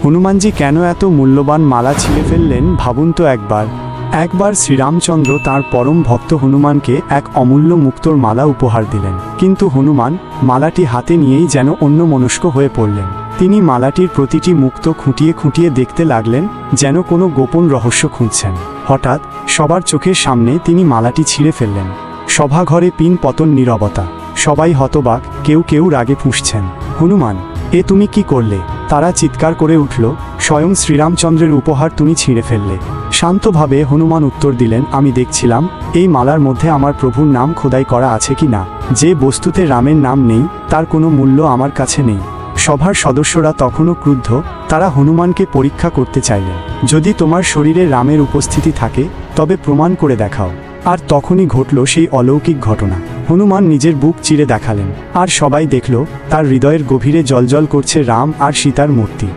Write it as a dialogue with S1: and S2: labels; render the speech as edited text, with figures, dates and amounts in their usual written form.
S1: হনুমানজি কেন এত মূল্যবান মালা ছিঁড়ে ফেললেন ভাবুন তো একবার শ্রীরামচন্দ্র তাঁর পরম ভক্ত হনুমানকে এক অমূল্য মুক্তোর মালা উপহার দিলেন, কিন্তু হনুমান মালাটি হাতে নিয়েই যেন অন্যমনস্ক হয়ে পড়লেন। তিনি মালাটির প্রতিটি মুক্তো খুঁটিয়ে খুঁটিয়ে দেখতে লাগলেন, যেন কোনো গোপন রহস্য খুঁজছেন। হঠাৎ সবার চোখের সামনে তিনি মালাটি ছিঁড়ে ফেললেন। সভাঘরে পিন পতন নীরবতা, সবাই হতবাক, কেউ কেউ রাগে ফুঁসছেন। হনুমান, এ তুমি কি করলে? তারা চিৎকার করে উঠল, স্বয়ং শ্রীরামচন্দ্রের উপহার তুমি ছিঁড়ে ফেললে। শান্তভাবে হনুমান উত্তর দিলেন, আমি দেখছিলাম এই মালার মধ্যে আমার প্রভুর নাম খোদাই করা আছে কি না। যে বস্তুতে রামের নাম নেই তার কোনো মূল্য আমার কাছে নেই। সভার সদস্যরা তখনও ক্রুদ্ধ, তারা হনুমানকে পরীক্ষা করতে চাইলেন, যদি তোমার শরীরে রামের উপস্থিতি থাকে তবে প্রমাণ করে দেখাও। আর তখনই ঘটল সেই অলৌকিক ঘটনা। হনুমান নিজের বুক চিরে দেখালেন, আর সবাই দেখল তার হৃদয়ের গভীরে জ্বলজ্বল করছে রাম আর সীতার মূর্তি।